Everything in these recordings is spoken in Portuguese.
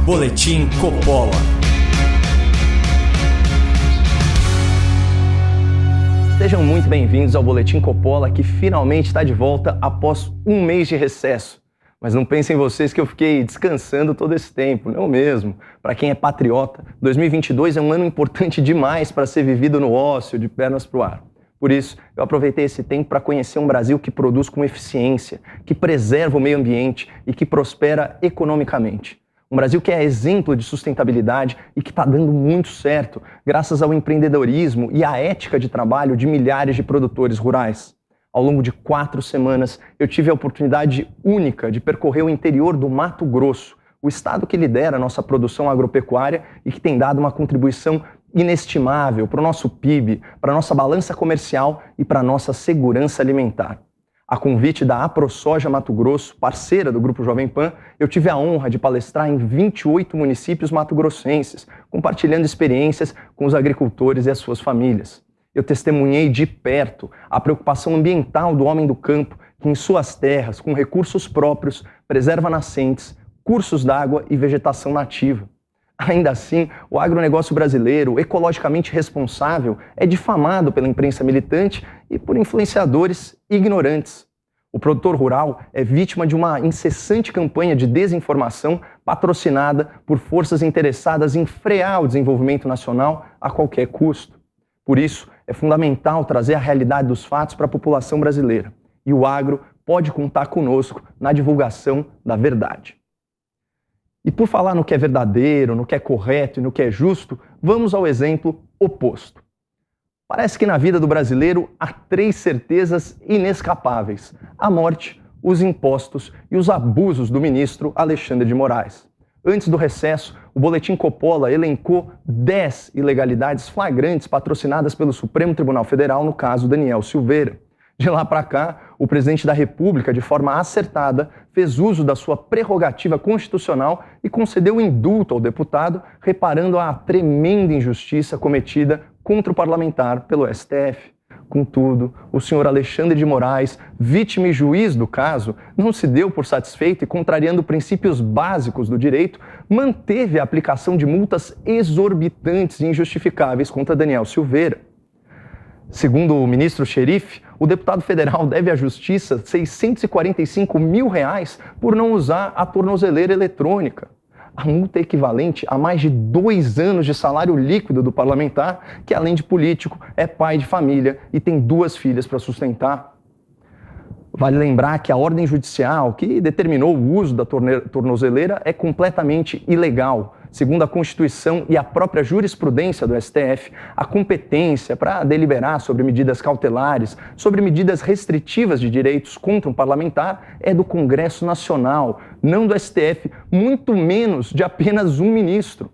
Boletim Coppola. Sejam muito bem-vindos ao Boletim Coppola, que finalmente está de volta após um mês de recesso. Mas não pensem vocês que eu fiquei descansando todo esse tempo, não mesmo. Para quem é patriota, 2022 é um ano importante demais para ser vivido no ócio, de pernas pro ar. Por isso, eu aproveitei esse tempo para conhecer um Brasil que produz com eficiência, que preserva o meio ambiente e que prospera economicamente. Um Brasil que é exemplo de sustentabilidade e que está dando muito certo, graças ao empreendedorismo e à ética de trabalho de milhares de produtores rurais. Ao longo de 4 semanas, eu tive a oportunidade única de percorrer o interior do Mato Grosso, o estado que lidera a nossa produção agropecuária e que tem dado uma contribuição inestimável para o nosso PIB, para a nossa balança comercial e para a nossa segurança alimentar. A convite da AproSoja Mato Grosso, parceira do Grupo Jovem Pan, eu tive a honra de palestrar em 28 municípios mato-grossenses, compartilhando experiências com os agricultores e as suas famílias. Eu testemunhei de perto a preocupação ambiental do homem do campo, que em suas terras, com recursos próprios, preserva nascentes, cursos d'água e vegetação nativa. Ainda assim, o agronegócio brasileiro, ecologicamente responsável, é difamado pela imprensa militante e por influenciadores ignorantes. O produtor rural é vítima de uma incessante campanha de desinformação patrocinada por forças interessadas em frear o desenvolvimento nacional a qualquer custo. Por isso, é fundamental trazer a realidade dos fatos para a população brasileira. E o agro pode contar conosco na divulgação da verdade. E por falar no que é verdadeiro, no que é correto e no que é justo, vamos ao exemplo oposto. Parece que na vida do brasileiro há 3 certezas inescapáveis: a morte, os impostos e os abusos do ministro Alexandre de Moraes. Antes do recesso, o Boletim Coppola elencou 10 ilegalidades flagrantes patrocinadas pelo Supremo Tribunal Federal no caso Daniel Silveira. De lá para cá, o presidente da República, de forma acertada, fez uso da sua prerrogativa constitucional e concedeu indulto ao deputado, reparando a tremenda injustiça cometida contra o parlamentar pelo STF. Contudo, o senhor Alexandre de Moraes, vítima e juiz do caso, não se deu por satisfeito e, contrariando princípios básicos do direito, manteve a aplicação de multas exorbitantes e injustificáveis contra Daniel Silveira. Segundo o ministro Xerife, o deputado federal deve à Justiça R$ 645 mil por não usar a tornozeleira eletrônica. A multa é equivalente a mais de 2 anos de salário líquido do parlamentar, que além de político, é pai de família e tem 2 filhas para sustentar. Vale lembrar que a ordem judicial que determinou o uso da tornozeleira é completamente ilegal. Segundo a Constituição e a própria jurisprudência do STF, a competência para deliberar sobre medidas cautelares, sobre medidas restritivas de direitos contra um parlamentar é do Congresso Nacional, não do STF, muito menos de apenas um ministro.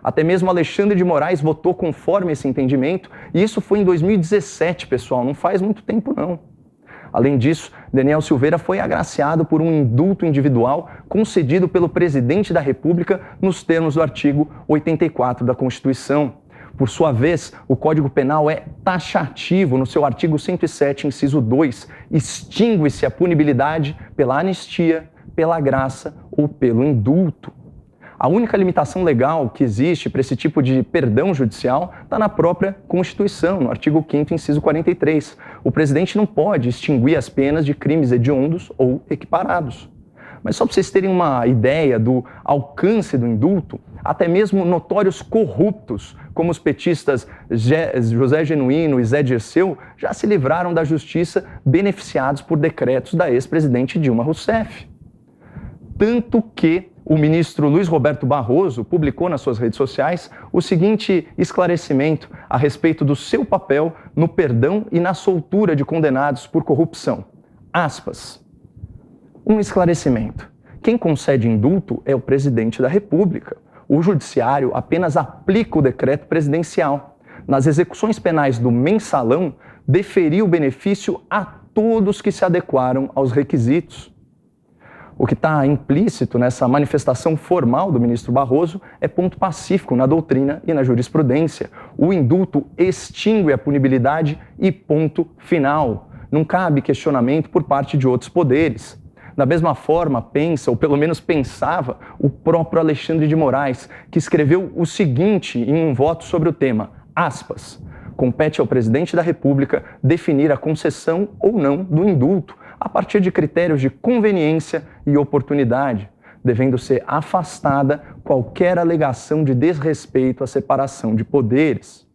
Até mesmo Alexandre de Moraes votou conforme esse entendimento, e isso foi em 2017, pessoal, não faz muito tempo não. Além disso, Daniel Silveira foi agraciado por um indulto individual concedido pelo presidente da República nos termos do artigo 84 da Constituição. Por sua vez, o Código Penal é taxativo no seu artigo 107, inciso 2. Extingue-se a punibilidade pela anistia, pela graça ou pelo indulto. A única limitação legal que existe para esse tipo de perdão judicial está na própria Constituição, no artigo 5º, inciso 43. O presidente não pode extinguir as penas de crimes hediondos ou equiparados. Mas só para vocês terem uma ideia do alcance do indulto, até mesmo notórios corruptos, como os petistas José Genuíno e Zé Dirceu, já se livraram da justiça beneficiados por decretos da ex-presidente Dilma Rousseff. Tanto que o ministro Luiz Roberto Barroso publicou nas suas redes sociais o seguinte esclarecimento a respeito do seu papel no perdão e na soltura de condenados por corrupção. Aspas. Um esclarecimento. Quem concede indulto é o presidente da República. O judiciário apenas aplica o decreto presidencial. Nas execuções penais do mensalão, deferiu o benefício a todos que se adequaram aos requisitos. O que está implícito nessa manifestação formal do ministro Barroso é ponto pacífico na doutrina e na jurisprudência. O indulto extingue a punibilidade e ponto final. Não cabe questionamento por parte de outros poderes. Da mesma forma, pensa, ou pelo menos pensava, o próprio Alexandre de Moraes, que escreveu o seguinte em um voto sobre o tema, aspas, compete ao presidente da República definir a concessão ou não do indulto a partir de critérios de conveniência e oportunidade, devendo ser afastada qualquer alegação de desrespeito à separação de poderes.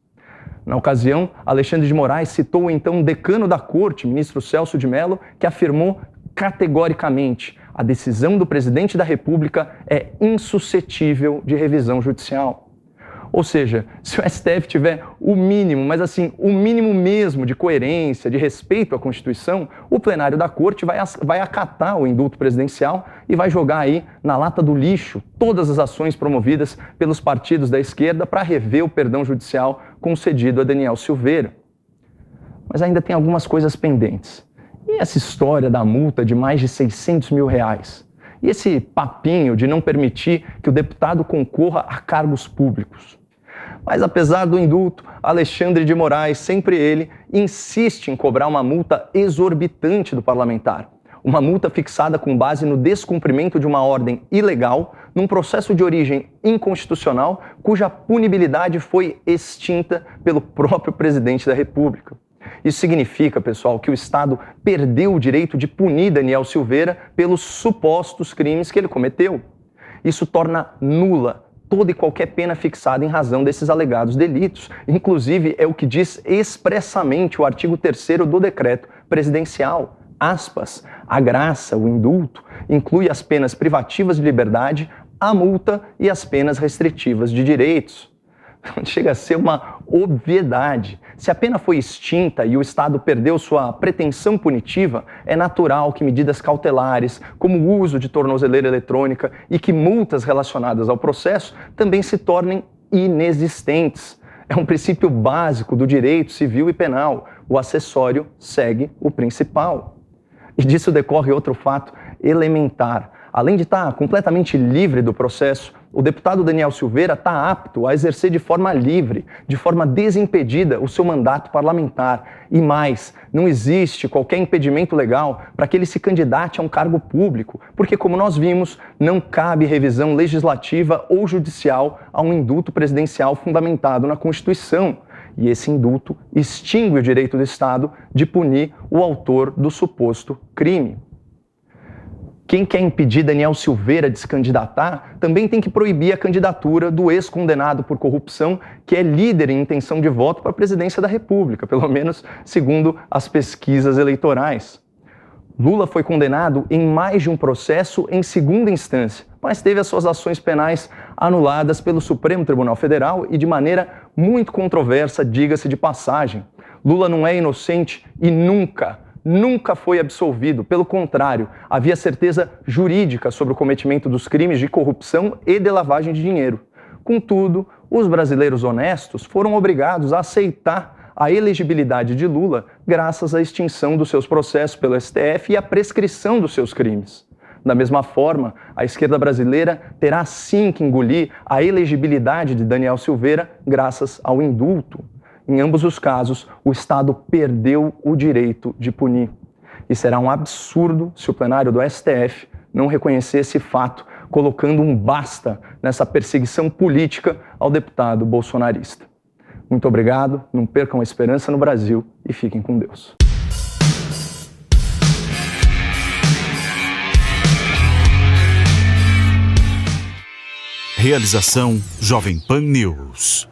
Na ocasião, Alexandre de Moraes citou o então decano da Corte, ministro Celso de Mello, que afirmou categoricamente: a decisão do presidente da República é insuscetível de revisão judicial. Ou seja, se o STF tiver o mínimo, mas assim, o mínimo mesmo de coerência, de respeito à Constituição, o plenário da Corte vai acatar o indulto presidencial e vai jogar aí na lata do lixo todas as ações promovidas pelos partidos da esquerda para rever o perdão judicial concedido a Daniel Silveira. Mas ainda tem algumas coisas pendentes. E essa história da multa de mais de R$600 mil? E esse papinho de não permitir que o deputado concorra a cargos públicos? Mas apesar do indulto, Alexandre de Moraes, sempre ele, insiste em cobrar uma multa exorbitante do parlamentar. Uma multa fixada com base no descumprimento de uma ordem ilegal, num processo de origem inconstitucional, cuja punibilidade foi extinta pelo próprio presidente da República. Isso significa, pessoal, que o Estado perdeu o direito de punir Daniel Silveira pelos supostos crimes que ele cometeu. Isso torna nula toda e qualquer pena fixada em razão desses alegados delitos. Inclusive, é o que diz expressamente o artigo 3º do decreto presidencial. Aspas, a graça, o indulto, inclui as penas privativas de liberdade, a multa e as penas restritivas de direitos. Chega a ser uma obviedade. Se a pena foi extinta e o Estado perdeu sua pretensão punitiva, é natural que medidas cautelares, como o uso de tornozeleira eletrônica e que multas relacionadas ao processo também se tornem inexistentes. É um princípio básico do direito civil e penal. O acessório segue o principal. E disso decorre outro fato elementar. Além de estar completamente livre do processo, o deputado Daniel Silveira está apto a exercer de forma livre, de forma desimpedida, o seu mandato parlamentar. E mais, não existe qualquer impedimento legal para que ele se candidate a um cargo público, porque, como nós vimos, não cabe revisão legislativa ou judicial a um indulto presidencial fundamentado na Constituição. E esse indulto extingue o direito do Estado de punir o autor do suposto crime. Quem quer impedir Daniel Silveira de se candidatar também tem que proibir a candidatura do ex-condenado por corrupção, que é líder em intenção de voto para a presidência da República, pelo menos segundo as pesquisas eleitorais. Lula foi condenado em mais de um processo em segunda instância, mas teve as suas ações penais anuladas pelo Supremo Tribunal Federal e de maneira muito controversa, diga-se de passagem. Lula não é inocente e nunca foi absolvido. Pelo contrário, havia certeza jurídica sobre o cometimento dos crimes de corrupção e de lavagem de dinheiro. Contudo, os brasileiros honestos foram obrigados a aceitar a elegibilidade de Lula graças à extinção dos seus processos pelo STF e à prescrição dos seus crimes. Da mesma forma, a esquerda brasileira terá sim que engolir a elegibilidade de Daniel Silveira graças ao indulto. Em ambos os casos, o Estado perdeu o direito de punir. E será um absurdo se o plenário do STF não reconhecer esse fato, colocando um basta nessa perseguição política ao deputado bolsonarista. Muito obrigado, não percam a esperança no Brasil e fiquem com Deus. Realização Jovem Pan News.